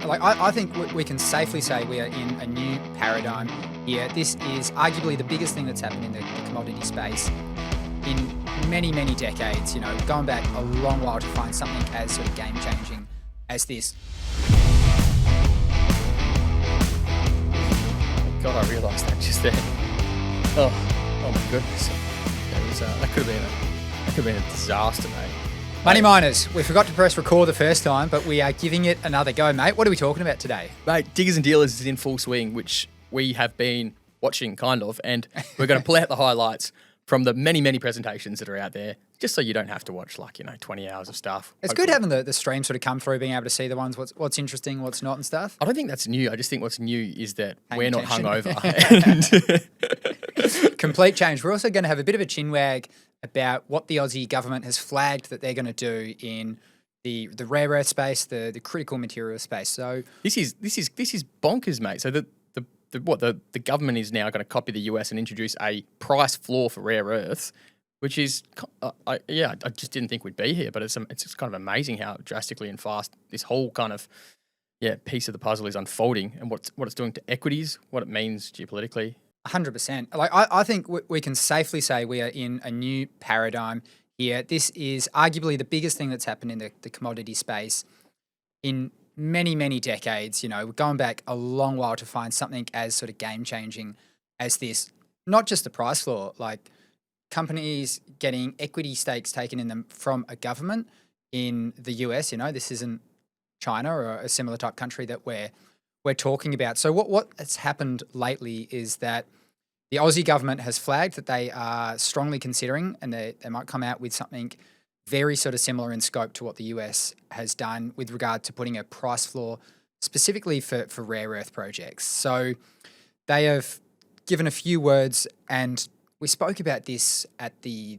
Like I think we can safely say we are in a new paradigm here. This is arguably the biggest thing that's happened in the commodity space in many, many decades. You know, going back a long while to find something as sort of game-changing as this. God, I realised that just then. Oh my goodness. That could have been a disaster, mate. Money miners, we forgot to press record the first time, but we are giving it another go, mate. What are we talking about today? Mate, Diggers and Dealers is in full swing, which we have been watching, kind of, and we're going to pull out the highlights from the many, many presentations that are out there, just so you don't have to watch 20 hours of stuff. It's good having the stream sort of come through, being able to see the ones, what's interesting, what's not and stuff. I don't think that's new. I just think what's new is that we're not hungover. Complete change. We're also going to have a bit of a chinwag about what the Aussie government has flagged that they're going to do in the rare earth space, the critical material space. So this is bonkers, mate. So the government is now going to copy the US and introduce a price floor for rare earths, which is I just didn't think we'd be here, but it's just kind of amazing how drastically and fast this whole kind of piece of the puzzle is unfolding, and what it's doing to equities, what it means geopolitically. 100%. Like I think we can safely say we are in a new paradigm here. This is arguably the biggest thing that's happened in the commodity space in many, many decades. You know, we're going back a long while to find something as sort of game-changing as this. Not just the price floor, like companies getting equity stakes taken in them from a government in the US. You know, this isn't China or a similar type country that we're talking about. So what has happened lately is that the Aussie government has flagged that they are strongly considering, and they might come out with something very sort of similar in scope to what the US has done with regard to putting a price floor specifically for rare earth projects. So they have given a few words, and we spoke about this at the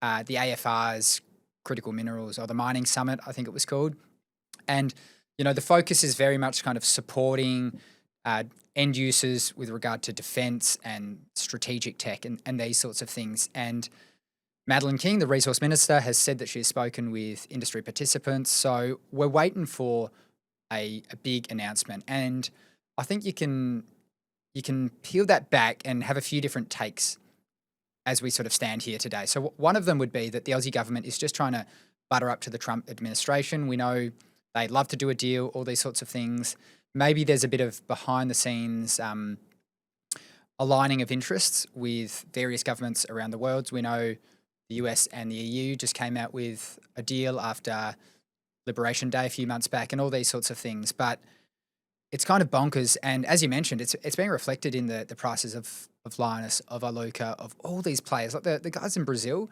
AFR's Critical Minerals, or the Mining Summit, I think it was called. And, you know, the focus is very much kind of supporting end users with regard to defence and strategic tech and these sorts of things. And Madeleine King, the Resource Minister, has said that she has spoken with industry participants. So we're waiting for a big announcement. And I think you can peel that back and have a few different takes as we sort of stand here today. So one of them would be that the Aussie government is just trying to butter up to the Trump administration. We know they love to do a deal, all these sorts of things. Maybe there's a bit of behind the scenes aligning of interests with various governments around the world. We know the US and the EU just came out with a deal after Liberation Day a few months back and all these sorts of things. But it's kind of bonkers. And as you mentioned, it's being reflected in the prices of Linus, of Aluka, of all these players. Like the guys in Brazil,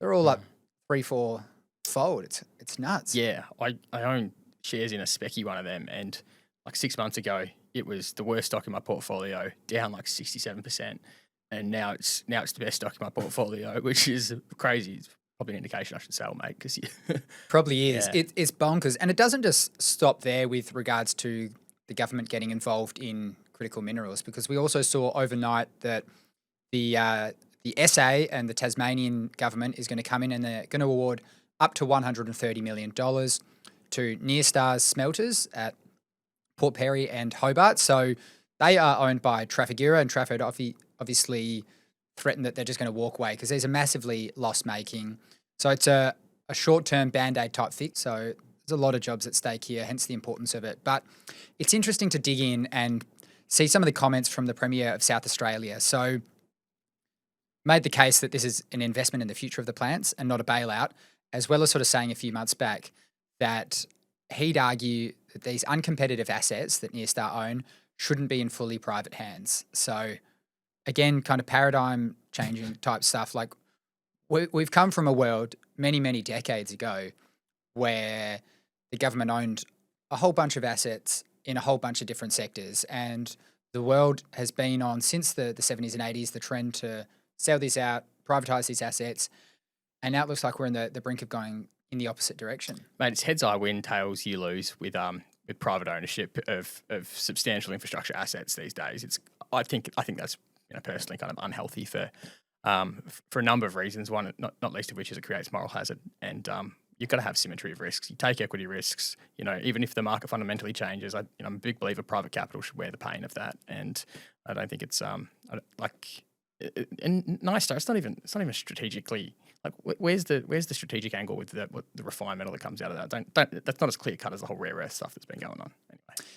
they're all up 3-4 fold. It's nuts. Yeah, I own shares in a specky one of them, and like 6 months ago, it was the worst stock in my portfolio, down like 67%. And now it's the best stock in my portfolio, which is crazy. It's probably an indication I should sell, mate. Because probably is. Yeah. It's bonkers. And it doesn't just stop there with regards to the government getting involved in critical minerals, because we also saw overnight that the SA and the Tasmanian government is going to come in and they're going to award up to $130 million to Nearstar's smelters at Port Perry and Hobart. So they are owned by Trafigura, and Trafford obviously threatened that they're just going to walk away because these are massively loss-making. So it's a short-term Band-Aid type fix. So there's a lot of jobs at stake here, hence the importance of it. But it's interesting to dig in and see some of the comments from the Premier of South Australia. So made the case that this is an investment in the future of the plants and not a bailout, as well as sort of saying a few months back that he'd argue that these uncompetitive assets that Nearstar own shouldn't be in fully private hands. So again, kind of paradigm changing type stuff. Like we've come from a world many, many decades ago where the government owned a whole bunch of assets in a whole bunch of different sectors. And the world has been on, since the 70s and 80s, the trend to sell these out, privatise these assets. And now it looks like we're in the brink of going in the opposite direction. Mate, it's heads I win, tails you lose with private ownership of substantial infrastructure assets these days. I think that's personally kind of unhealthy for a number of reasons. One, not least of which is it creates moral hazard, and you've got to have symmetry of risks. You take equity risks, even if the market fundamentally changes. I'm a big believer private capital should wear the pain of that, and I don't think it's and NiStar. It's not even strategically like where's the strategic angle with the refined metal that comes out of that? Don't that's not as clear cut as the whole rare earth stuff that's been going on anyway.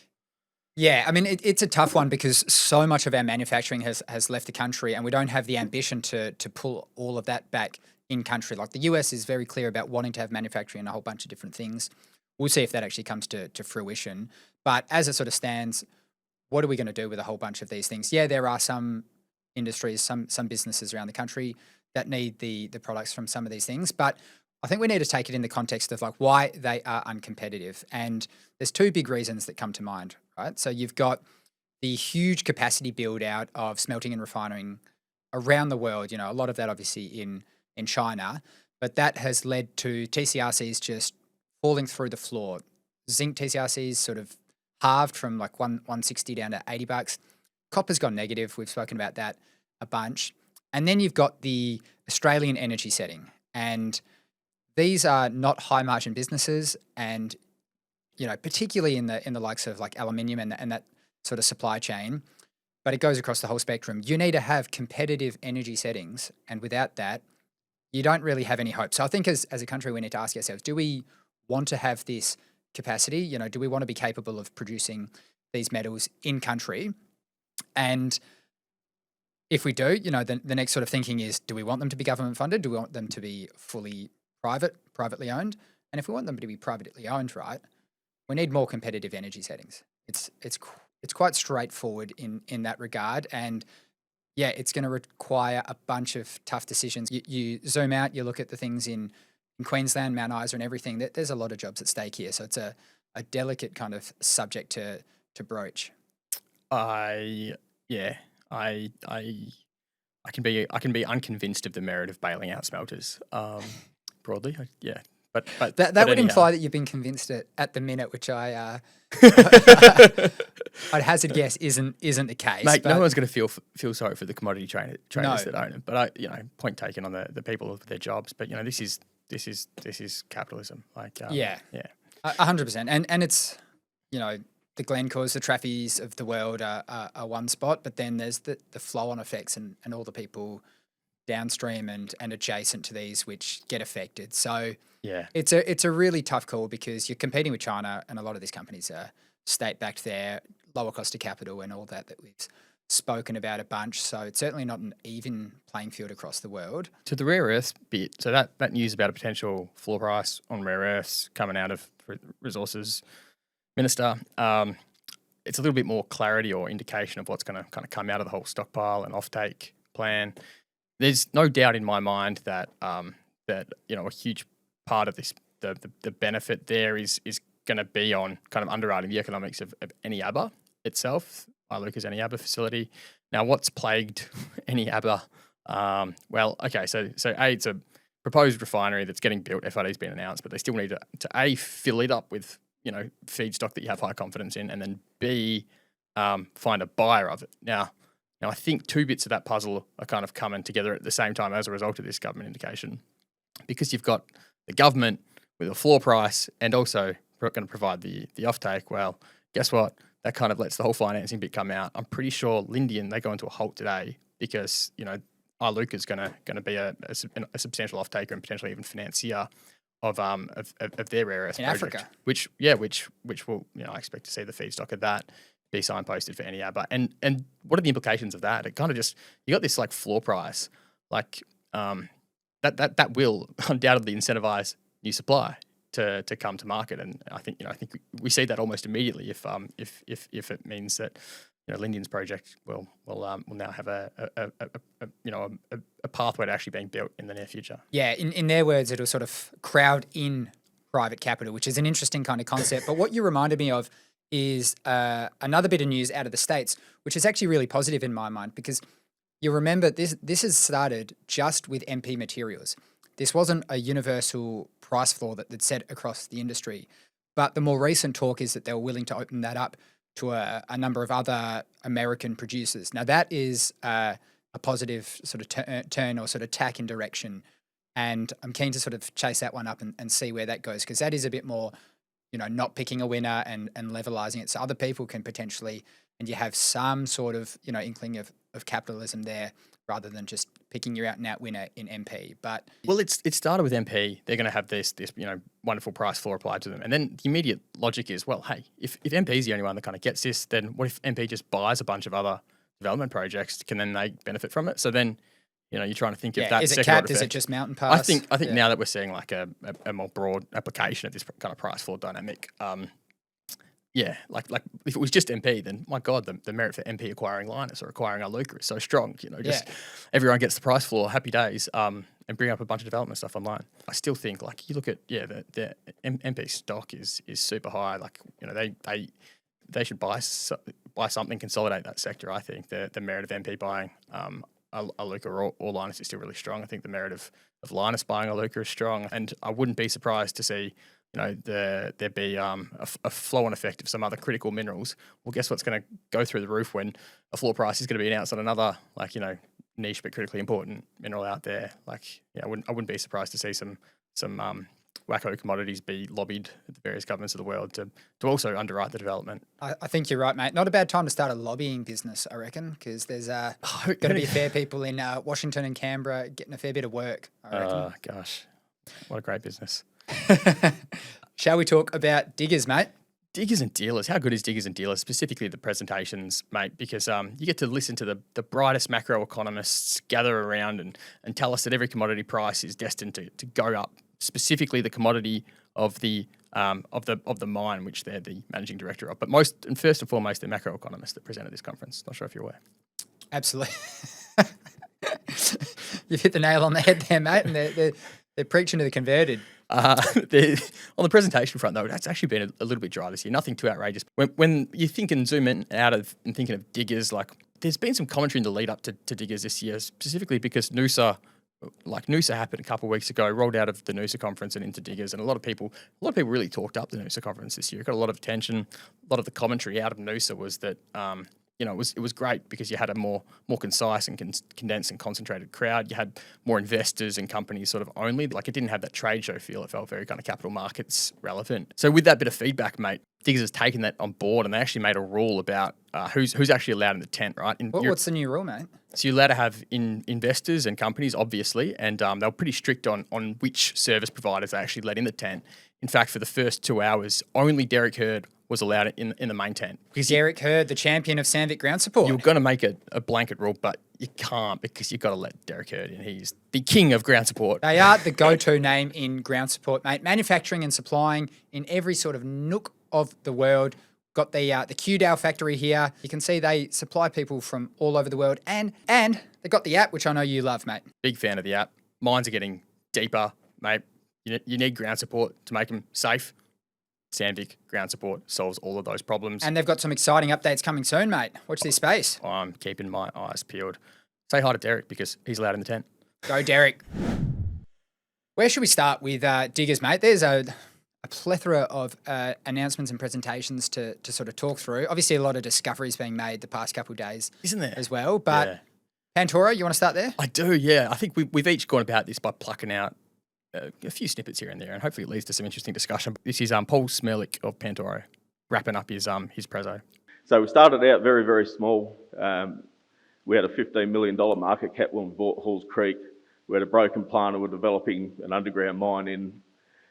Yeah, I mean, it's a tough one because so much of our manufacturing has left the country, and we don't have the ambition to pull all of that back in country. Like the US is very clear about wanting to have manufacturing and a whole bunch of different things. We'll see if that actually comes to fruition. But as it sort of stands, what are we going to do with a whole bunch of these things? Yeah, there are some industries, some businesses around the country that need the products from some of these things, but I think we need to take it in the context of like why they are uncompetitive. And there's two big reasons that come to mind, right? So you've got the huge capacity build out of smelting and refining around the world, a lot of that obviously in China, but that has led to TCRCs just falling through the floor. Zinc TCRCs sort of halved from like 160 down to $80. Copper's gone negative. We've spoken about that a bunch. And then you've got the Australian energy setting, and these are not high margin businesses, and particularly in the likes of like aluminium and that sort of supply chain, but it goes across the whole spectrum. You need to have competitive energy settings, and without that, you don't really have any hope. So I think as a country, we need to ask ourselves: do we want to have this capacity? Do we want to be capable of producing these metals in country? And if we do, the next sort of thinking is: do we want them to be government funded? Do we want them to be fully privately owned? And if we want them to be privately owned, right, we need more competitive energy settings. It's quite straightforward in that regard, and yeah, it's going to require a bunch of tough decisions. You zoom out, you look at the things in Queensland, Mount Isa, and everything. There's a lot of jobs at stake here, so it's a delicate kind of subject to broach. I can be unconvinced of the merit of bailing out smelters. Broadly, yeah. But that would imply that you've been convinced at the minute, which I'd hazard guess isn't the case. Mate, no one's going to feel sorry for the commodity traders that own them. But point taken on the people of their jobs. But this is capitalism. Like yeah, 100%. And it's the Glencores, the Traffies of the world are one spot, but then there's the flow-on effects and all the people downstream and adjacent to these which get affected. So yeah, it's a really tough call because you're competing with China, and a lot of these companies are state-backed there, lower cost of capital and all that we've spoken about a bunch. So it's certainly not an even playing field across the world. To the rare earths bit, so that news about a potential floor price on rare earths coming out of Resources Minister, it's a little bit more clarity or indication of what's going to kind of come out of the whole stockpile and offtake plan. There's no doubt in my mind that that a huge part of this, the benefit there is going to be on kind of underwriting the economics of Eneabba itself, Iluka's Eneabba facility. Now, what's plagued Eneabba? Well, okay, so it's a proposed refinery that's getting built. FID's been announced, but they still need to A, fill it up with feedstock that you have high confidence in, and then B, find a buyer of it. Now, I think two bits of that puzzle are kind of coming together at the same time as a result of this government indication, because you've got the government with a floor price and also going to provide the offtake. Well, guess what? That kind of lets the whole financing bit come out. I'm pretty sure Lindian, they go into a halt today because Iluka's going to be a substantial offtaker and potentially even financier of their rare earth in project, Africa, which will I expect to see the feedstock of that be signposted for Eneabba. And what are the implications of that? It kind of just, you got this like floor price, like that will undoubtedly incentivize new supply to come to market. And I think we see that almost immediately if it means that Lindian's project will now have a pathway to actually being built in the near future. Yeah, in their words, it'll sort of crowd in private capital, which is an interesting kind of concept. But what you reminded me of is another bit of news out of the States, which is actually really positive in my mind, because you remember this has started just with MP Materials. This wasn't a universal price floor that's set across the industry, but the more recent talk is that they were willing to open that up to a number of other American producers. Now that is a positive sort of turn or sort of tack in direction. And I'm keen to sort of chase that one up and see where that goes, because that is a bit more, not picking a winner and levelizing it so other people can potentially, and you have some sort of, inkling of capitalism there rather than just picking your out and out winner in MP. But well, it started with MP. They're going to have this wonderful price floor applied to them, and then the immediate logic is, well, hey, if MP is the only one that kind of gets this, then what if MP just buys a bunch of other development projects? Can then they benefit from it? So then, you're trying to think of that. Is it capped? Is it just mountain pass? I think now that we're seeing like a more broad application of this kind of price floor dynamic, like if it was just MP, then my God, the merit for MP acquiring Linus or acquiring Aluka is so strong. Everyone gets the price floor, happy days, and bring up a bunch of development stuff online. I still think, like, you look at the MP stock is super high. Like, they should buy something, consolidate that sector. I think the merit of MP buying Aluka or Linus is still really strong. I think the merit of Linus buying Aluka is strong, and I wouldn't be surprised to see there be a flow-on effect of some other critical minerals. Well, guess what's going to go through the roof when a floor price is going to be announced on another niche but critically important mineral out there. I wouldn't be surprised to see some wacko commodities be lobbied at the various governments of the world to also underwrite the development. I think you're right, mate. Not a bad time to start a lobbying business, I reckon, because there's going to be fair people in Washington and Canberra getting a fair bit of work, I reckon. Oh, gosh. What a great business. Shall we talk about diggers, mate? Diggers and dealers. How good is diggers and dealers, specifically the presentations, mate? Because you get to listen to the brightest macro economists gather around and tell us that every commodity price is destined to go up, specifically the commodity of the mine, which they're the managing director of. But first and foremost, the macro economists that present at this conference. Not sure if you're aware. Absolutely. You've hit the nail on the head there, mate, and they're preaching to the converted. On the presentation front, though, it's actually been a little bit dry this year. Nothing too outrageous. When you think and zoom in out of and thinking of diggers, like, there's been some commentary in the lead up to diggers this year, specifically because Noosa happened a couple of weeks ago, rolled out of the Noosa conference and into diggers, and a lot of people really talked up the Noosa conference this year. It got a lot of attention. A lot of the commentary out of Noosa was that it was great because you had a more concise and condensed and concentrated crowd. You had more investors and companies sort of only. Like, it didn't have that trade show feel. It felt very kind of capital markets relevant. So with that bit of feedback, mate, Diggers has taken that on board, and they actually made a rule about who's actually allowed in the tent, right? What's the new rule, mate? So you're allowed to have investors and companies, obviously, and they were pretty strict on which service providers they actually let in the tent. In fact, for the first 2 hours, only Derek Hurd was allowed in the main tent. Derek Hurd, the champion of Sandvik ground support. You're going to make it a blanket rule, but you can't, because you've got to let Derek Hurd in. He's the king of ground support. They are the go-to name in ground support, mate. Manufacturing and supplying in every sort of nook of the world. Got the Qdale factory here. You can see they supply people from all over the world, and they got the app, which I know you love, mate. Big fan of the app. Mines are getting deeper, mate. You need ground support to make them safe. Sandvik ground support solves all of those problems. And they've got some exciting updates coming soon, mate. Watch this space. I'm keeping my eyes peeled. Say hi to Derek, because he's allowed in the tent. Go, Derek. Where should we start with diggers, mate? There's a plethora of announcements and presentations to sort of talk through. Obviously, a lot of discoveries being made the past couple of days. Isn't there? As well. But Pantoro, you want to start there? I do, yeah. I think we've each gone about this by plucking out a few snippets here and there, and hopefully it leads to some interesting discussion. This is Paul Smerlik of Pantoro wrapping up his preso. So we started out very, very small. We had a $15 million market cap when we bought Halls Creek. We had a broken plant and we're developing an underground mine in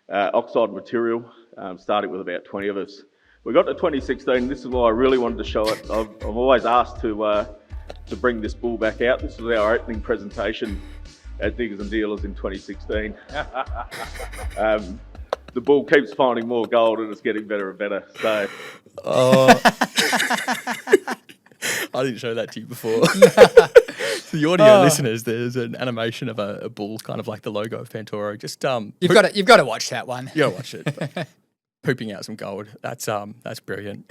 oxide material, starting with about 20 of us. We got to 2016. This is why I really wanted to show it. I'm always asked to bring this bull back out. This was our opening presentation at Diggers and Dealers in 2016. The bull keeps finding more gold and it's getting better and better. So, I didn't show that to you before. To the audio listeners, there's an animation of a bull, kind of like the logo of Pantoro. Just you've got to watch that one. You got to watch it. Pooping out some gold. That's brilliant.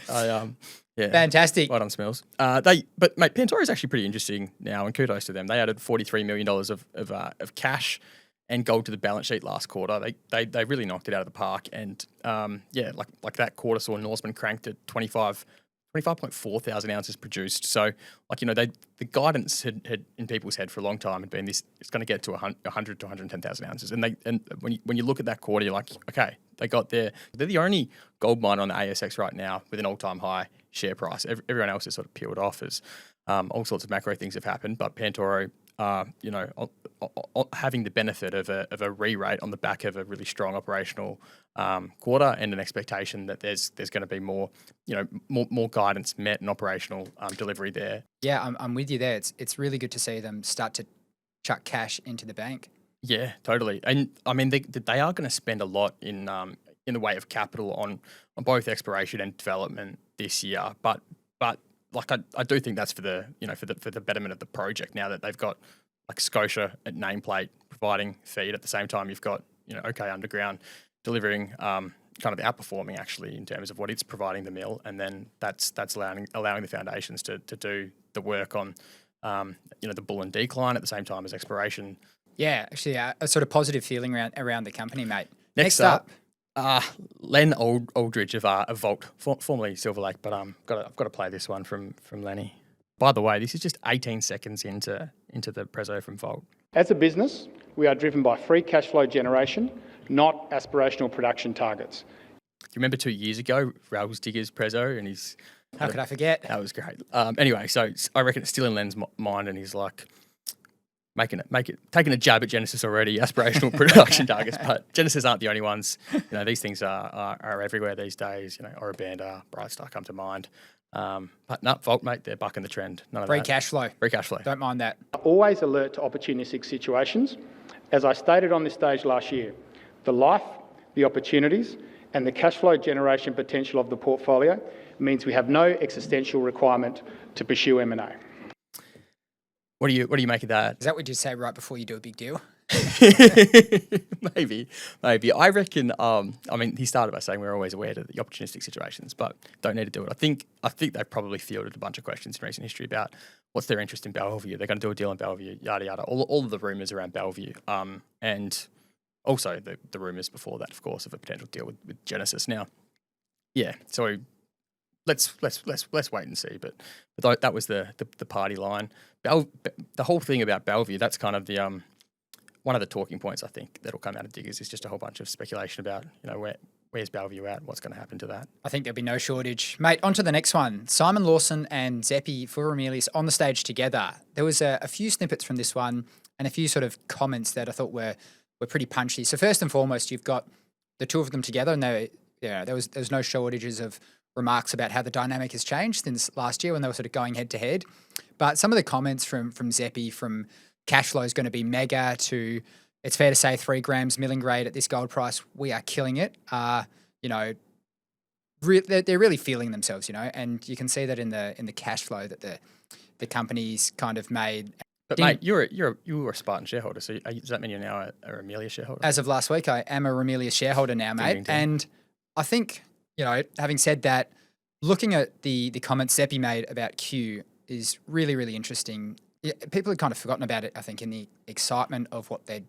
Yeah, fantastic. Right on, Smells. But mate, Pantoro is actually pretty interesting now, and kudos to them. They added $43 million of cash and gold to the balance sheet last quarter. They really knocked it out of the park, and like that quarter saw Norseman cranked at 25 25.4 thousand ounces produced. So, like, you know, the guidance had in people's head for a long time had been this, it's going to get to 100 to 110,000 ounces. And when you look at that quarter, you're like, okay, they got there. They're the only gold mine on the ASX right now with an all-time high share price. Everyone else is sort of peeled off as all sorts of macro things have happened. But Pantoro, you know, having the benefit of a re-rate on the back of a really strong operational quarter and an expectation that there's going to be more, you know, more guidance met and operational delivery there. Yeah, I'm with you there. It's really good to see them start to chuck cash into the bank. Yeah, totally. And I mean, they are going to spend a lot in the way of capital on both exploration and development this year. But like I do think that's for the betterment of the project. Now that they've got like Scotia at nameplate providing feed at the same time, you've got, you know, OK Underground delivering kind of outperforming actually in terms of what it's providing the mill, and then that's allowing the foundations to do the work on you know, the Bullen decline at the same time as exploration. Yeah, actually, a sort of positive feeling around the company, mate. Next up, Len Aldridge of Vault, formerly Silver Lake, but I've got to play this one from Lenny. By the way, this is just 18 seconds into the prezzo from Vault. As a business, we are driven by free cash flow generation, not aspirational production targets. Do you remember 2 years ago, Rails Digger's prezzo, and he's... How could I forget? That was great. Anyway, so I reckon it's still in Len's mind, and he's like taking a jab at Genesis already, aspirational production targets, but Genesis aren't the only ones. You know, these things are everywhere these days. You know, Orabanda, Brightstar come to mind. But no, Vault, mate, they're bucking the trend. None of Free that. cash flow. Free cash flow. Don't mind that. Always alert to opportunistic situations. As I stated on this stage last year, the life, the opportunities, and the cash flow generation potential of the portfolio means we have no existential requirement to pursue M&A. What do you make of that? Is that what you say right before you do a big deal? Maybe. I reckon. I mean, he started by saying we're always aware of the opportunistic situations, but don't need to do it. I think they've probably fielded a bunch of questions in recent history about what's their interest in Bellevue. They're going to do a deal in Bellevue, yada yada. All of the rumours around Bellevue, and also the rumours before that, of course, of a potential deal with Genesis. Now, yeah. So let's wait and see. But that was the party line. The whole thing about Bellevue, that's kind of the one of the talking points I think that'll come out of Diggers is just a whole bunch of speculation about, you know, where's Bellevue at, what's going to happen to that. I think there'll be no shortage. Mate, on to the next one. Simon Lawson and Zeppi for Ramelius on the stage together. There was a few snippets from this one and a few sort of comments that I thought were pretty punchy. So first and foremost, you've got the two of them together, and there was no shortages of remarks about how the dynamic has changed since last year when they were sort of going head to head. But some of the comments from Zeppi, from cash flow is going to be mega to, it's fair to say 3 grams milling grade at this gold price, we are killing it. You know, they're really feeling themselves, you know, and you can see that in the cash flow that the company's kind of made. But mate, you were a Spartan shareholder, so does that mean you're now a Ramelius shareholder? As of last week, I am a Ramelius shareholder now, mate. And I think, you know, having said that, looking at the comments Zeppi made about Q is really, really interesting. People had kind of forgotten about it, I think, in the excitement of what they'd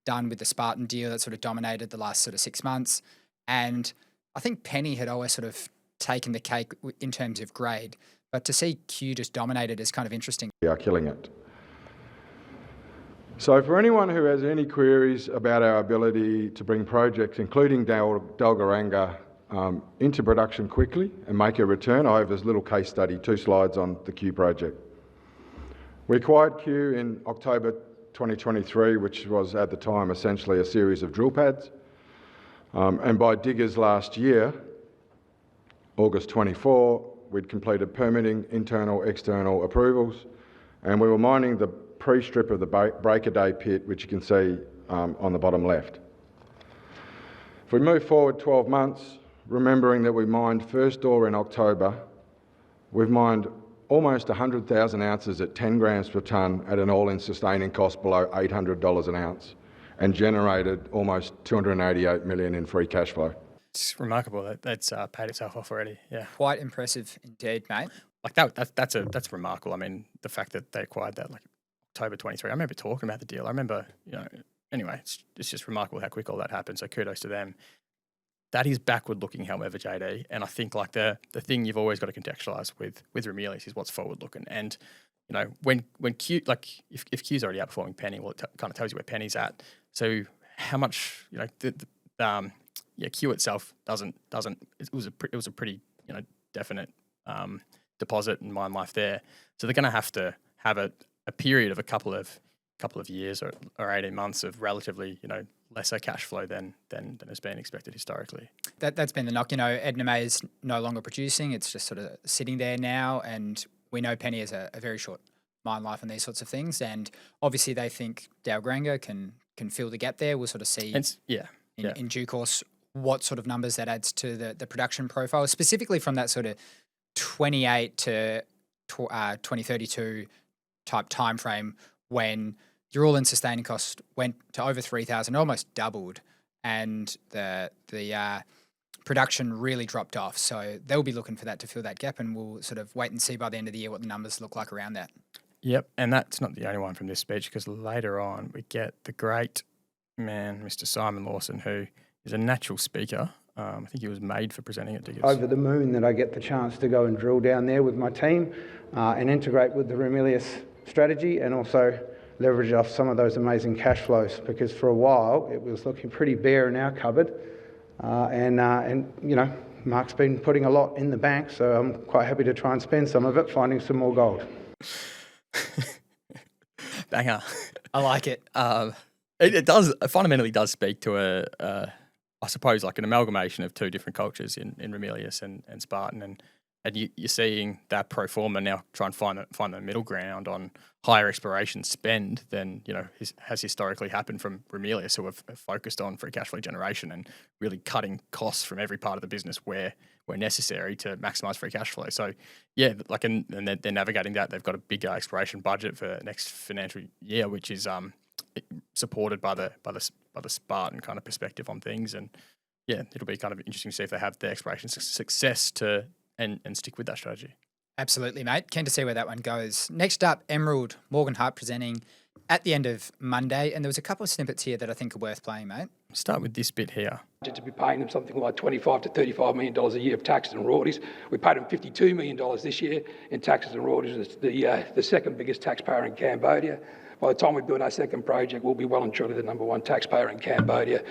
done with the Spartan deal that sort of dominated the last sort of 6 months. And I think Penny had always sort of taken the cake in terms of grade. But to see Q just dominated is kind of interesting. We are killing it. So for anyone who has any queries about our ability to bring projects, including Dalgaranga, into production quickly and make a return, I have this little case study, 2 slides on the Q project. We acquired Q in October 2023, which was at the time essentially a series of drill pads. And by Diggers last year, August 24, we'd completed permitting, internal, external approvals, and we were mining the pre-strip of the Break-A-Day pit, which you can see on the bottom left. If we move forward 12 months, remembering that we mined first ore in October, we've mined almost 100,000 ounces at 10 grams per tonne at an all-in sustaining cost below $800 an ounce and generated almost 288 million in free cash flow. It's remarkable. That's paid itself off already. Yeah, quite impressive indeed, mate. Like that's remarkable. I mean, the fact that they acquired that like October 23. I remember talking about the deal. I remember, you know. Anyway, it's just remarkable how quick all that happened. So kudos to them. that is backward looking, however, JD. And I think like the thing you've always got to contextualise with Ramelius is what's forward looking. And you know, when Q, like if Q's already outperforming Penny, well, it kind of tells you where Penny's at. So how much, you know, Q itself doesn't. It was a pretty, you know, definite deposit in mine life there. So they're going to have a period of a couple of years or 18 months of relatively, you know, lesser cash flow than has been expected historically. That's been the knock. You know, Edna May is no longer producing. It's just sort of sitting there now, and we know Penny has a very short mine life on these sorts of things, and obviously they think Dalgaranga can fill the gap there. We'll sort of see in due course what sort of numbers that adds to the production profile, specifically from that sort of 28 to 2032 type time frame when your all-in sustaining cost went to over 3,000, almost doubled, and the production really dropped off. So they'll be looking for that to fill that gap, and we'll sort of wait and see by the end of the year what the numbers look like around that. Yep, and that's not the only one from this speech, because later on we get the great man, Mr. Simon Lawson, who is a natural speaker. I think he was made for presenting at Diggers. Over the moon that I get the chance to go and drill down there with my team and integrate with the Ramelius strategy, and also leverage off some of those amazing cash flows, because for a while it was looking pretty bare in our cupboard, and you know, Mark's been putting a lot in the bank, so I'm quite happy to try and spend some of it finding some more gold. Banger. I like it. It fundamentally does speak to I suppose like an amalgamation of two different cultures in Ramelius and Spartan, and you're seeing that pro forma now try and find the middle ground on higher exploration spend than, you know, has historically happened from Ramelius, who have focused on free cash flow generation and really cutting costs from every part of the business where necessary to maximise free cash flow. So yeah, like and they're navigating that. They've got a big exploration budget for next financial year, which is supported by the Spartan kind of perspective on things, and yeah, it'll be kind of interesting to see if they have the exploration success to and stick with that strategy. Absolutely, mate. Keen to see where that one goes. Next up, Emerald, Morgan Hart presenting at the end of Monday, and there was a couple of snippets here that I think are worth playing, mate. Start with this bit here. To be paying them something like $25 to $35 million a year of taxes and royalties. We paid them $52 million this year in taxes and royalties. It's the second biggest taxpayer in Cambodia. By the time we build our second project, we'll be well and truly the number one taxpayer in Cambodia.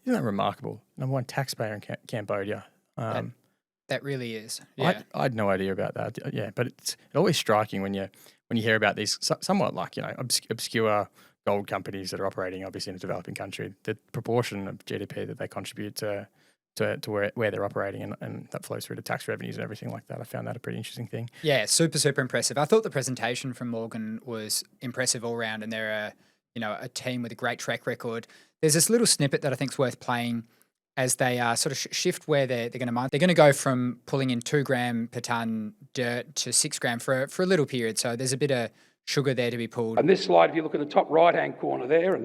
Isn't that remarkable? Number one taxpayer in Cambodia. That really is. Yeah. I had no idea about that. Yeah, but it's always striking when you hear about these somewhat like, you know, obscure gold companies that are operating obviously in a developing country. The proportion of GDP that they contribute to where they're operating, and that flows through to tax revenues and everything like that. I found that a pretty interesting thing. Yeah, super impressive. I thought the presentation from Morgan was impressive all round, and they're a team with a great track record. There's this little snippet that I think is worth playing as they sort of shift where they're going to mine. They're going to go from pulling in 2 gram per tonne dirt to 6 gram for a little period. So there's a bit of sugar there to be pulled. And this slide, if you look at the top right-hand corner there,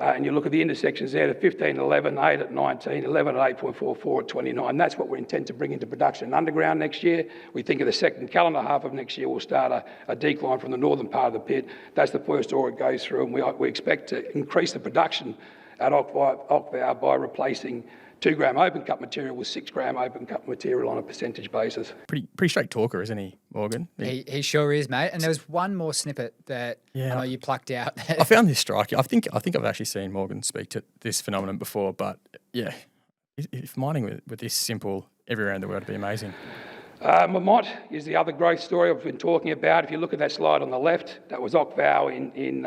and you look at the intersections there, the 15 at 11, 8 at 19, 11 at 8.44 at 29, that's what we intend to bring into production underground next year. We think of the second calendar half of next year, we'll start a decline from the northern part of the pit. That's the first ore it goes through, and we expect to increase the production at Okvau by replacing 2 gram open cut material with 6 gram open cut material on a percentage basis. Pretty straight talker, isn't he, Morgan? He sure is, mate. And there was one more snippet that I know you plucked out. I found this striking. I think I've actually seen Morgan speak to this phenomenon before, but yeah, if mining with this simple everywhere around the world would be amazing. Memot is the other growth story I've been talking about. If you look at that slide on the left, that was Okvau in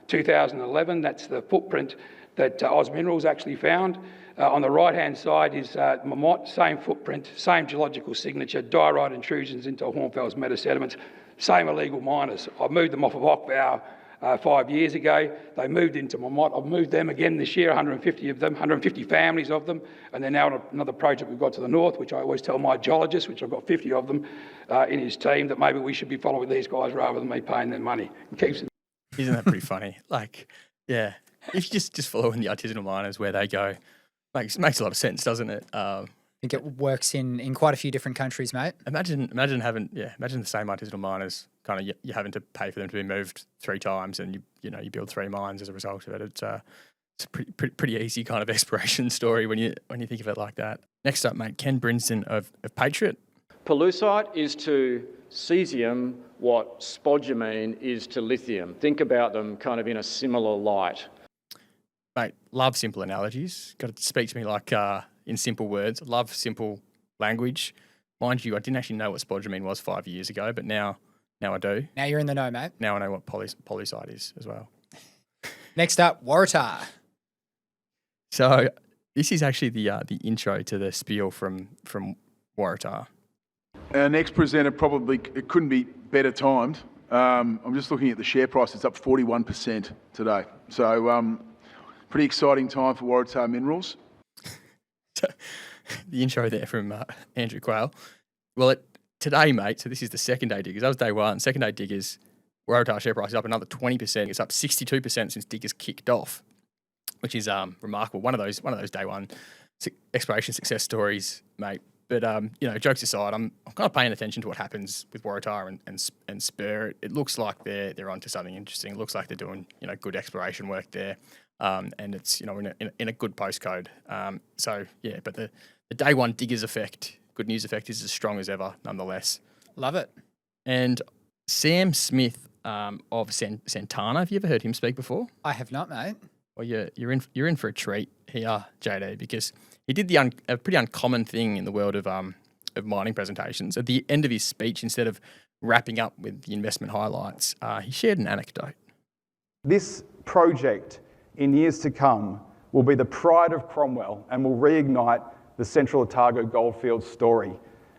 2011. That's the footprint that Oz Minerals actually found. On the right-hand side is Memot, same footprint, same geological signature, diorite intrusions into Hornfels metasediments, same illegal miners. I moved them off of Okvau 5 years ago. They moved into Memot. I've moved them again this year, 150 of them, 150 families of them, and they're now on another project we've got to the north, which I always tell my geologists, which I've got 50 of them in his team, that maybe we should be following these guys rather than me paying them money. Isn't that pretty funny? Like, yeah, if you just following the artisanal miners where they go, makes a lot of sense, doesn't it? I think it works in quite a few different countries, mate. Imagine the same artisanal miners, kind of you're having to pay for them to be moved 3 times, and you build 3 mines as a result of it. It's a pretty easy kind of exploration story when you think of it like that. Next up, mate, Ken Brinston of Patriot. Pollucite is to cesium what spodumene is to lithium. Think about them kind of in a similar light. Mate, love simple analogies. Got to speak to me like in simple words. Love simple language. Mind you, I didn't actually know what spodumene was 5 years ago, but now I do. Now you're in the know, mate. Now I know what pollucite is as well. Next up, Waratah. So this is actually the intro to the spiel from Waratah. Our next presenter it couldn't be better timed. I'm just looking at the share price. It's up 41% today. So pretty exciting time for Waratah Minerals. So, the intro there from Andrew Quayle. Well, today, mate, so this is the second day diggers. That was day one. Second day diggers, Waratah share price is up another 20%. It's up 62% since diggers kicked off, which is remarkable. One of those day one exploration success stories, mate. But jokes aside, I'm kind of paying attention to what happens with Waratah and Spur. It looks like they're onto something interesting. It looks like they're doing good exploration work there, and it's in a good postcode. But the day one diggers effect, good news effect, is as strong as ever, nonetheless. Love it. And Sam Smith of Santana. Have you ever heard him speak before? I have not, mate. Well, you're in for a treat here, JD, because he did a pretty uncommon thing in the world of mining presentations. At the end of his speech, instead of wrapping up with the investment highlights, he shared an anecdote. This project, in years to come, will be the pride of Cromwell and will reignite the Central Otago Goldfields story.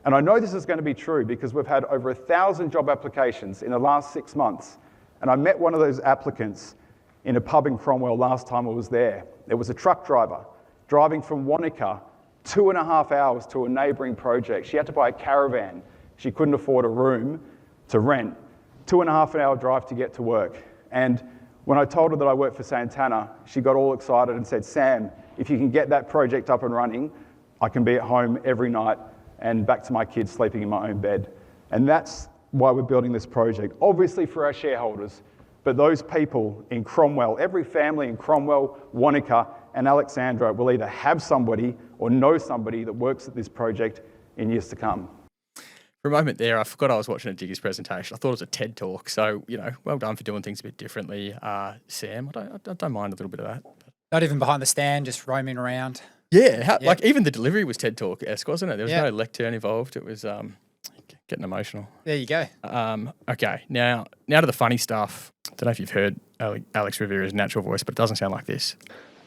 And I know this is going to be true because we've had over 1,000 job applications in the last 6 months. And I met one of those applicants in a pub in Cromwell last time I was there. It was a truck driver driving from Wanaka 2.5 hours to a neighbouring project. She had to buy a caravan. She couldn't afford a room to rent. 2.5 hour drive to get to work. And when I told her that I worked for Santana, she got all excited and said, "Sam, if you can get that project up and running, I can be at home every night and back to my kids sleeping in my own bed." And that's why we're building this project, obviously for our shareholders, but those people in Cromwell, every family in Cromwell, Wanaka and Alexandra will either have somebody or know somebody that works at this project in years to come. For a moment there, I forgot I was watching a Diggers presentation. I thought it was a TED talk. So, well done for doing things a bit differently, Sam. I don't mind a little bit of that. Not even behind the stand, just roaming around. Yeah, like even the delivery was TED talk-esque, wasn't it? There was no lectern involved. It was getting emotional. There you go. Okay, now to the funny stuff. I don't know if you've heard Alex Rivera's natural voice, but it doesn't sound like this.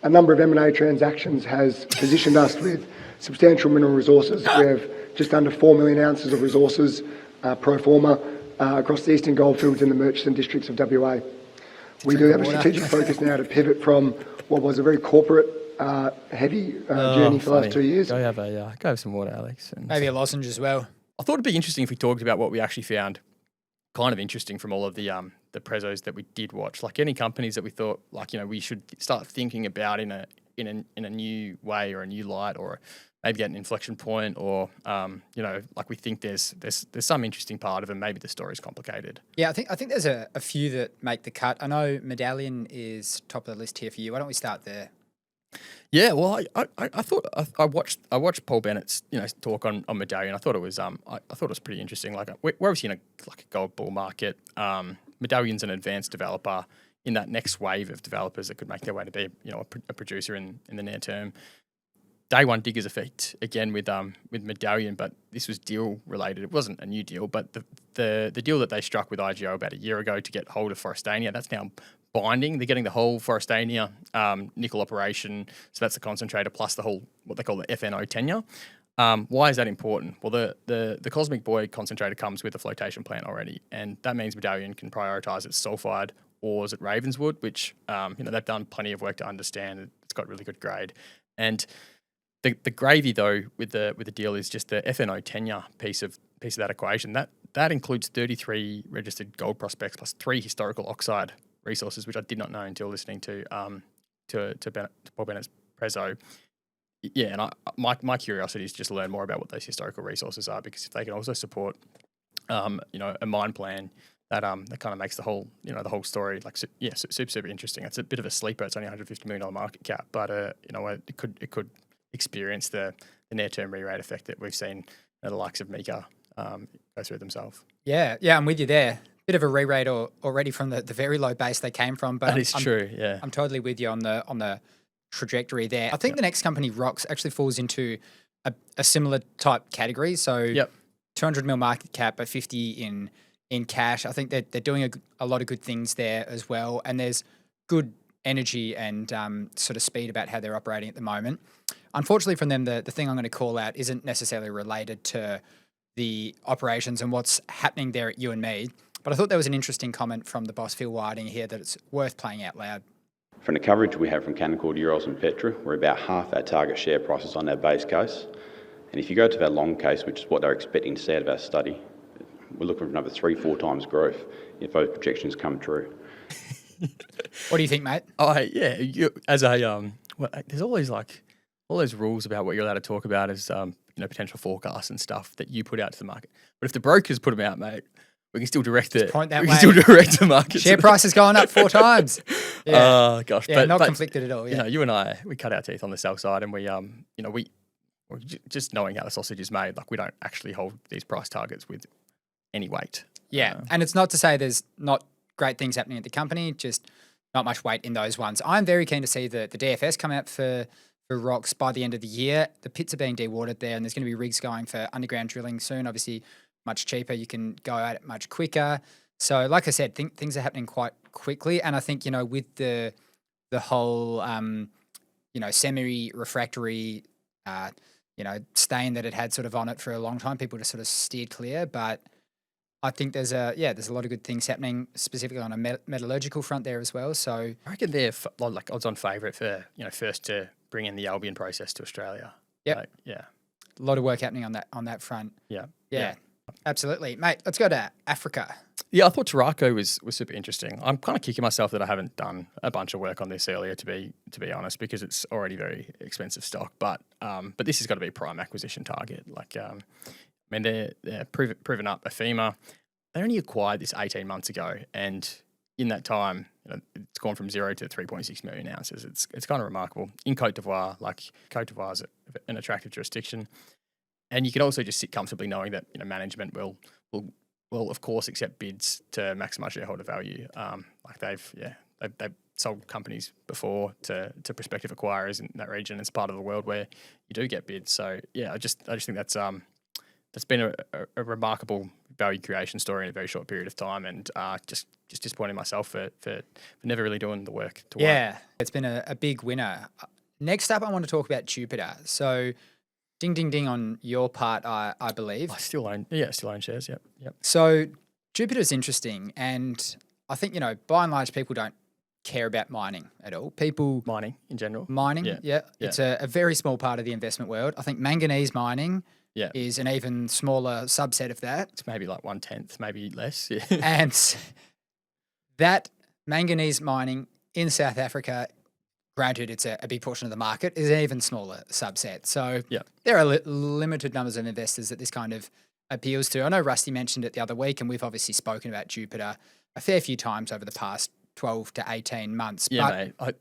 A number of M&A transactions has positioned us with substantial mineral resources. We have just under 4 million ounces of resources pro forma across the Eastern Goldfields and the Murchison districts of WA. We do have a strategic focus now to pivot from what was a very corporate heavy journey for the last 2 years. Go have some water, Alex. Maybe a lozenge as well. I thought it'd be interesting if we talked about what we actually found kind of interesting from all of the prezos that we did watch. Like any companies that we thought, we should start thinking about in a new way or a new light, or maybe get an inflection point, or we think there's some interesting part of it. Maybe the story's complicated. Yeah, I think there's a few that make the cut. I know Medallion is top of the list here for you. Why don't we start there? Yeah, well, I thought I watched Paul Bennett's talk on Medallion. I thought it was pretty interesting. Like we're obviously in a gold bull market. Medallion's an advanced developer in that next wave of developers that could make their way to be a producer in the near term. Day one diggers effect again with Medallion, but this was deal related. It wasn't a new deal, but the deal that they struck with IGO about a year ago to get hold of Forrestania, that's now binding. They're getting the whole Forrestania nickel operation, so that's the concentrator plus the whole what they call the FNO tenure. Why is that important? Well, the Cosmic Boy concentrator comes with a flotation plant already, and that means Medallion can prioritise its sulphide ores at Ravenswood, which they've done plenty of work to understand. It's got really good grade, and the gravy though with the deal is just the FNO tenure piece of that equation. That includes 33 registered gold prospects plus 3 historical oxide resources, which I did not know until listening to Paul Bennett's prezzo. Yeah, and my curiosity is just to learn more about what those historical resources are, because if they can also support a mine plan, that kind of makes the whole story super interesting. It's a bit of a sleeper. It's only $150 million market cap, but it could experience the near term re-rate effect that we've seen at the likes of Mika go through themselves. Yeah, I'm with you there. Bit of a re-rate already from the very low base they came from, but that is true. Yeah, I'm totally with you on the trajectory there. I think the next company, Rox, actually falls into a similar type category. So 200 mil market cap, but 50 in cash. I think they're doing a lot of good things there as well, and there's good energy and sort of speed about how they're operating at the moment. Unfortunately from them, the thing I'm going to call out isn't necessarily related to the operations and what's happening there at you and me. But I thought there was an interesting comment from the boss, Phil Whiting, here that it's worth playing out loud. From the coverage we have from Canaccord, Euros and Petra, we're about half our target share prices on our base case. And if you go to our long case, which is what they're expecting to see out of our study, we're looking for another 3-4 times growth if those projections come true. What do you think, mate? There's always all those rules about what you're allowed to talk about as potential forecasts and stuff that you put out to the market. But if the brokers put them out, mate, we can still direct it. Point that we way. can still direct the market. Share price is going up 4 times. Yeah. Oh gosh, yeah, but conflicted at all. Yeah. You and I, we cut our teeth on the sell side, and we just knowing how the sausage is made, we don't actually hold these price targets with any weight. Yeah, and it's not to say there's not great things happening at the company, just not much weight in those ones. I'm very keen to see the DFS come out for Rox by the end of the year. The pits are being dewatered there, and there's going to be rigs going for underground drilling soon. Obviously, much cheaper. You can go at it much quicker. So, like I said, things are happening quite quickly. And I think, with the whole, semi-refractory, stain that it had sort of on it for a long time, people just sort of steered clear. But I think there's a lot of good things happening, specifically on a metallurgical front there as well. So I reckon they're odds-on favourite for first to bring in the Albion process to Australia. Yep. Yeah. A lot of work happening on that front. Yeah. Absolutely. Mate, let's go to Africa. Yeah, I thought Turaco was super interesting. I'm kind of kicking myself that I haven't done a bunch of work on this earlier, to be honest, because it's already very expensive stock. But this has got to be a prime acquisition target. They're proven up FEMA. They only acquired this 18 months ago, and in that time, it's gone from 0 to 3.6 million ounces. It's kind of remarkable. In Côte d'Ivoire, Côte d'Ivoire is an attractive jurisdiction, and you can also just sit comfortably knowing that management will of course accept bids to maximise shareholder value. They've sold companies before to prospective acquirers in that region. It's part of the world where you do get bids. So yeah, I just think that's been a remarkable value creation story in a very short period of time, and just disappointing myself for never really doing the work. It's been a big winner. Next up, I want to talk about Jupiter. So, ding, ding, ding on your part, I believe. I still own shares. Yep. So Jupiter's interesting, and I think by and large people don't care about mining at all. Mining in general. Yeah. It's a very small part of the investment world. I think manganese mining is an even smaller subset of that. It's maybe 1/10, maybe less. Yeah. And that manganese mining in South Africa, granted it's a big portion of the market, is an even smaller subset. So there are limited numbers of investors that this kind of appeals to. I know Rusty mentioned it the other week, and we've obviously spoken about Jupiter a fair few times over the past 12 to 18 months. Yeah, mate.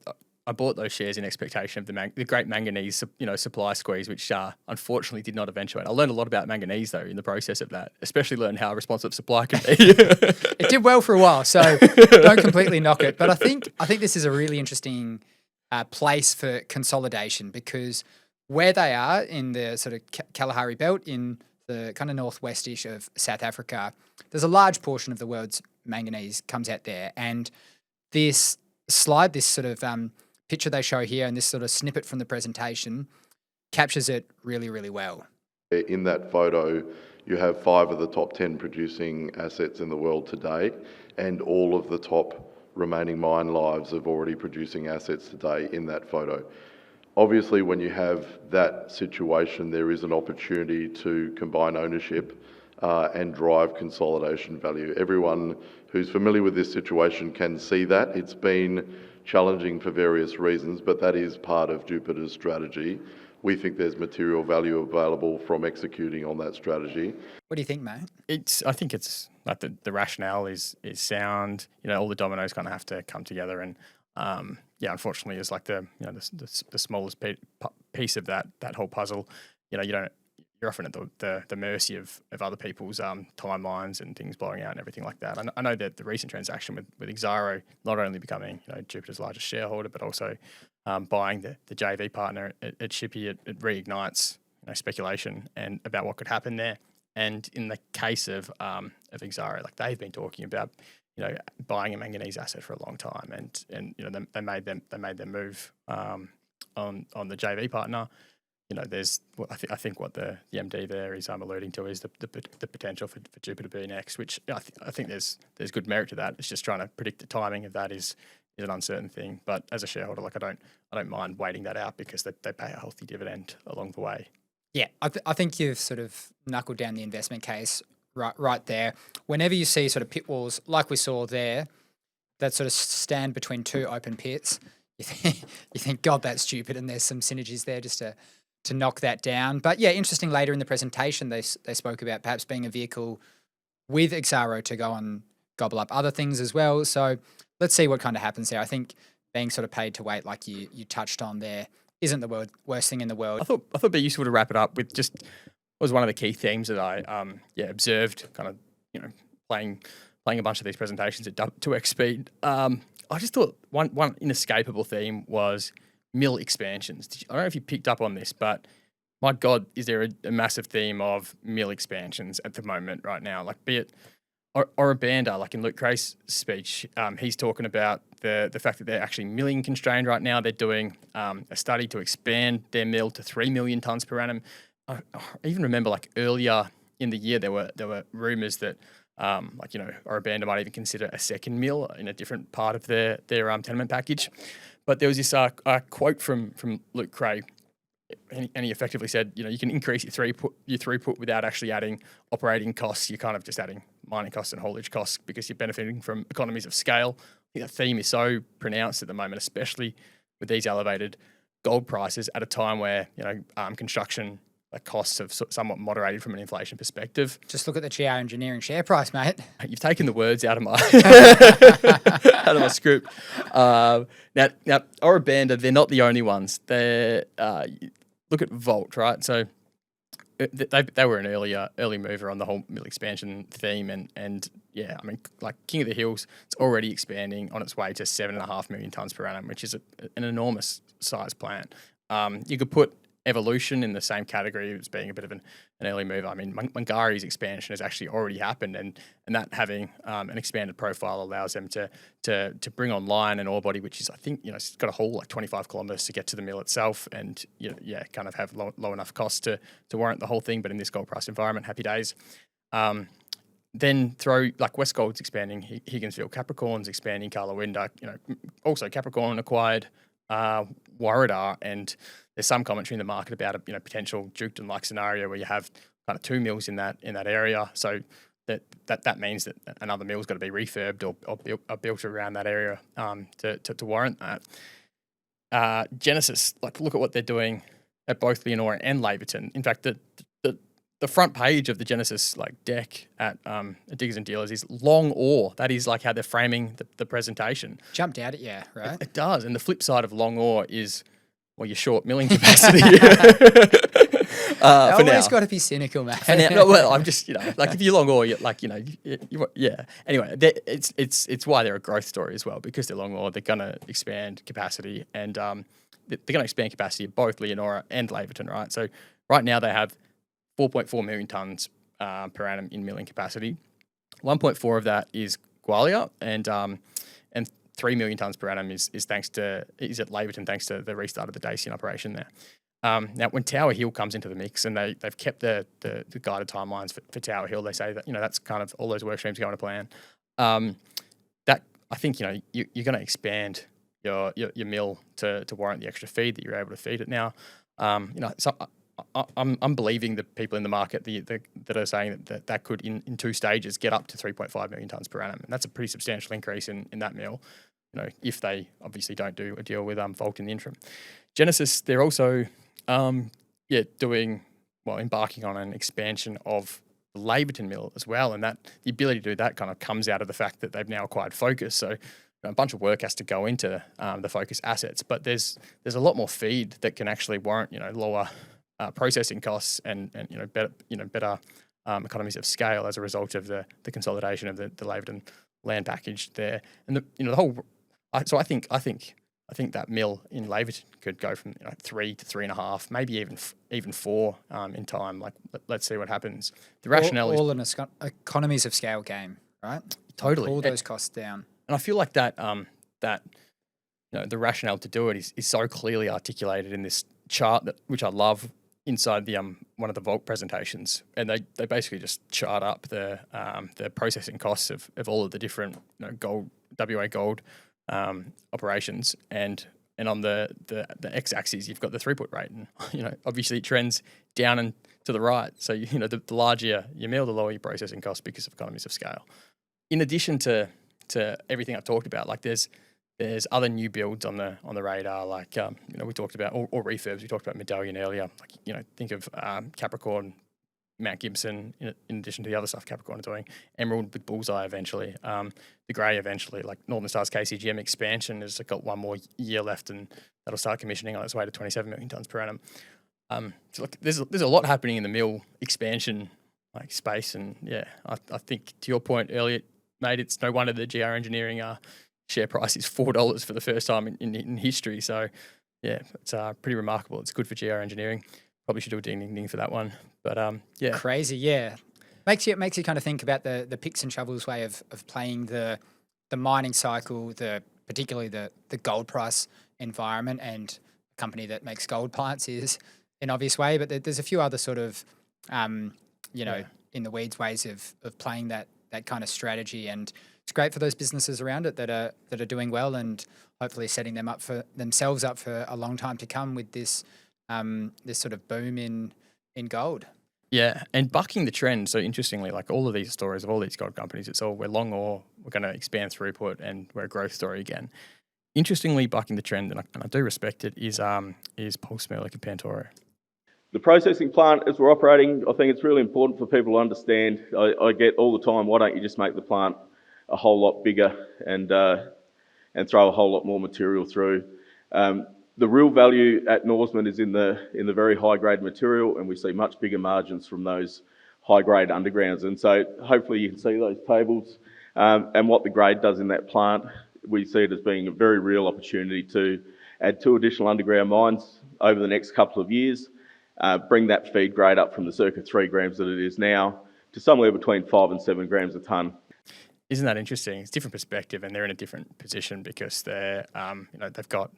I bought those shares in expectation of the great manganese, supply squeeze, which unfortunately did not eventuate. I learned a lot about manganese though in the process of that, especially learned how responsive supply can be. It did well for a while, so don't completely knock it. But I think this is a really interesting place for consolidation, because where they are in the sort of Kalahari Belt in the kind of northwest-ish of South Africa, there's a large portion of the world's manganese comes out there. And this slide, this sort of picture they show here and this sort of snippet from the presentation captures it really, really well. In that photo, you have 5 of the top 10 producing assets in the world today, and all of the top remaining mine lives of already producing assets today in that photo. Obviously, when you have that situation, there is an opportunity to combine ownership and drive consolidation value. Everyone who's familiar with this situation can see that. It's been challenging for various reasons, but that is part of Jupiter's strategy, we think there's material value available from executing on that strategy. What do you think, mate? I think it's like the rationale is sound. All the dominoes kind of have to come together, and unfortunately, it's like the smallest piece of that whole puzzle. You're often at the mercy of other people's timelines and things blowing out and everything like that. I know that the recent transaction with Exxaro not only becoming Jupiter's largest shareholder, but also buying the JV partner at Shippy, it reignites speculation and about what could happen there. And in the case of Exxaro, like they've been talking about buying a manganese asset for a long time, and they made their move on the JV partner. There's I think what the MD there is alluding to is the potential for Jupiter being next, which I think there's good merit to that. It's just trying to predict the timing of that is an uncertain thing. But as a shareholder, like I don't mind waiting that out because they pay a healthy dividend along the way. Yeah, I think you've sort of knuckled down the investment case right there. Whenever you see sort of pit walls like we saw there, that sort of stand between two open pits, you think, God, that's stupid, and there's some synergies there just to knock that down. But yeah, interesting, later in the presentation, they spoke about perhaps being a vehicle with Exxaro to go and gobble up other things as well. So let's see what kind of happens there. I think being sort of paid to wait, like you touched on there, isn't the worst thing in the world. I thought it'd be useful to wrap it up with just was one of the key themes that I observed, kind of playing a bunch of these presentations at 2x speed. I just thought one inescapable theme was mill expansions. I don't know if you picked up on this, but my God, is there a massive theme of mill expansions at the moment right now? Like, be it Orabanda, like in Luke Cray's speech, he's talking about the fact that they're actually milling constrained right now. They're doing a study to expand their mill to 3 million tonnes per annum. I even remember, like, earlier in the year, there were rumours that Orabanda might even consider a second mill in a different part of their tenement package. But there was this quote from Luke Cray, and he effectively said, you can increase your throughput without actually adding operating costs. You're kind of just adding mining costs and haulage costs because you're benefiting from economies of scale. I think that theme is so pronounced at the moment, especially with these elevated gold prices at a time where construction costs have somewhat moderated from an inflation perspective. Just look at the GR Engineering share price, mate. You've taken the words out of my script. Now, Orabanda, they're not the only ones. Look at Volt, right? So they were an early mover on the whole mill expansion theme, and yeah, I mean, like King of the Hills, it's already expanding on its way to 7.5 million tonnes per annum, which is an enormous size plant. You could put Evolution in the same category as being a bit of an early mover. I mean, Mungari's expansion has actually already happened, and that having an expanded profile allows them to bring online an ore body which is, I think, it's got a haul like 25 kilometres to get to the mill itself, and kind of have low enough costs to warrant the whole thing. But in this gold price environment, happy days. Then throw like Westgold's expanding, Higginsville, Capricorn's expanding, Karlawinda. Also Capricorn acquired Waratah, and there's some commentary in the market about a potential Duketon-like scenario where you have kind of two mills in that area. So that means that another mill's got to be refurbed or built around that area to warrant that. Genesis, like, look at what they're doing at both Leonora and Laverton. In fact, the front page of the Genesis deck at Diggers and Dealers is long ore. That is like how they're framing the presentation. Jumped out at you, right? It does. And the flip side of long ore is, well, your short milling capacity. Always got to be cynical, man. Well, I'm just, if you're long ore, yeah. Anyway, it's why they're a growth story as well, because they're long ore. They're going to expand capacity, and they're going to expand capacity at both Leonora and Laverton, right? So right now they have 4.4 million tonnes per annum in milling capacity. 1.4 of that is Gwalia, and 3 million tonnes per annum is at Laverton, thanks to the restart of the Dacian operation there. Now, when Tower Hill comes into the mix, and they've kept the guided timelines for Tower Hill, they say that that's kind of all those work streams going to plan. That I think you're going to expand your mill to warrant the extra feed that you're able to feed it now. So I'm believing the people in the market that are saying that could in two stages get up to 3.5 million tonnes per annum, and that's a pretty substantial increase in that mill. If they obviously don't do a deal with Volt in the interim. Genesis, they're also embarking on an expansion of the Laverton mill as well, and that the ability to do that kind of comes out of the fact that they've now acquired Focus. So a bunch of work has to go into the Focus assets, but there's a lot more feed that can actually warrant lower processing costs and better economies of scale as a result of the consolidation of the Laverton land package there. And the whole. So I think that mill in Laverton could go from 3 to 3.5, maybe even 4 in time. Like let's see what happens. The rationale all an economies of scale game, right? Totally, Pull those costs down. And I feel like that the rationale to do it is so clearly articulated in this chart which I love inside the one of the Vault presentations, and they basically just chart up the processing costs of all of the different gold WA gold operations, and on the x-axis you've got the throughput rate, and obviously it trends down and to the right. So the larger your mill, the lower your processing costs because of economies of scale. In addition to everything I've talked about, like there's other new builds on the radar, like we talked about or refurbs. We talked about Medallion earlier. Like think of Capricorn, Mount Gibson, in addition to the other stuff Capricorn are doing. Emerald with Bullseye eventually. The Grey eventually. Like Northern Star's KCGM expansion has got one more year left, and that'll start commissioning on its way to 27 million tonnes per annum. So look, there's a lot happening in the mill expansion space, and I think to your point earlier, mate, it's no wonder the GR Engineering share price is $4 for the first time in history. So yeah, it's pretty remarkable. It's good for GR Engineering. Probably should do a ding for that one. But crazy, yeah. Makes you kind of think about the picks and shovels way of playing the mining cycle, particularly the gold price environment, and a company that makes gold plants is an obvious way. But there's a few other sort of in the weeds ways of playing that kind of strategy, and it's great for those businesses around it that are doing well, and hopefully setting themselves up for a long time to come with this sort of boom in gold. Yeah, and bucking the trend. So interestingly, like all of these stories of all these gold companies, it's all we're long ore, we're going to expand throughput, and we're a growth story again. Interestingly, bucking the trend, and I do respect it, is Pulse Metallic and Pantoro. The processing plant, as we're operating, I think it's really important for people to understand. I get all the time, why don't you just make the plant a whole lot bigger and throw a whole lot more material through? The real value at Norseman is in the very high grade material, and we see much bigger margins from those high grade undergrounds. And so hopefully you can see those tables and what the grade does in that plant. We see it as being a very real opportunity to add 2 additional underground mines over the next couple of years, bring that feed grade up from the circa 3 grams that it is now to somewhere between 5 and 7 grams a tonne. Isn't that interesting? It's a different perspective, and they're in a different position because they're they've got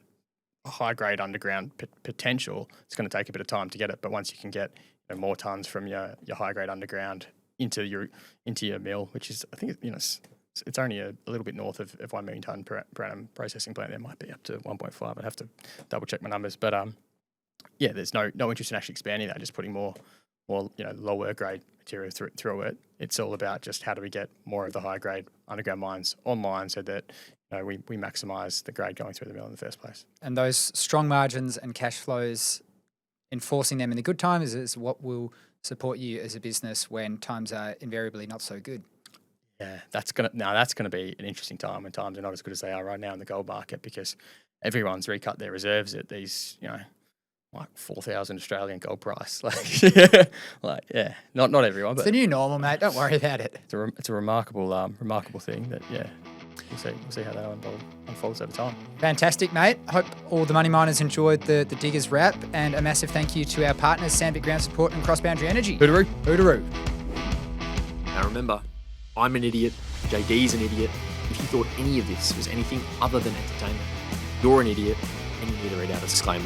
a high grade underground potential. It's going to take a bit of time to get it, but once you can get more tons from your high grade underground into your mill, which is, I think it's only a little bit north of 1 million tonne per annum processing plant. There might be up to 1.5. I'd have to double check my numbers, but there's no interest in actually expanding that. Just putting more lower grade material through it. It's all about just how do we get more of the high grade underground mines online so that we maximise the grade going through the mill in the first place. And those strong margins and cash flows, enforcing them in the good times is what will support you as a business when times are invariably not so good. Yeah, that's gonna be an interesting time when times are not as good as they are right now in the gold market, because everyone's recut their reserves at these, like 4,000 Australian gold price. Not everyone, but it's the new normal, mate. Don't worry about it. It's a remarkable thing that we'll see how that unfolds over time. Fantastic, mate. Hope all the money miners enjoyed the Diggers wrap, and a massive thank you to our partners, Sandvik Ground Support and Cross Boundary Energy. Hootaroo. Hootaroo. Now remember, I'm an idiot, JD's an idiot. If you thought any of this was anything other than entertainment, you're an idiot, and you need to read out a disclaimer.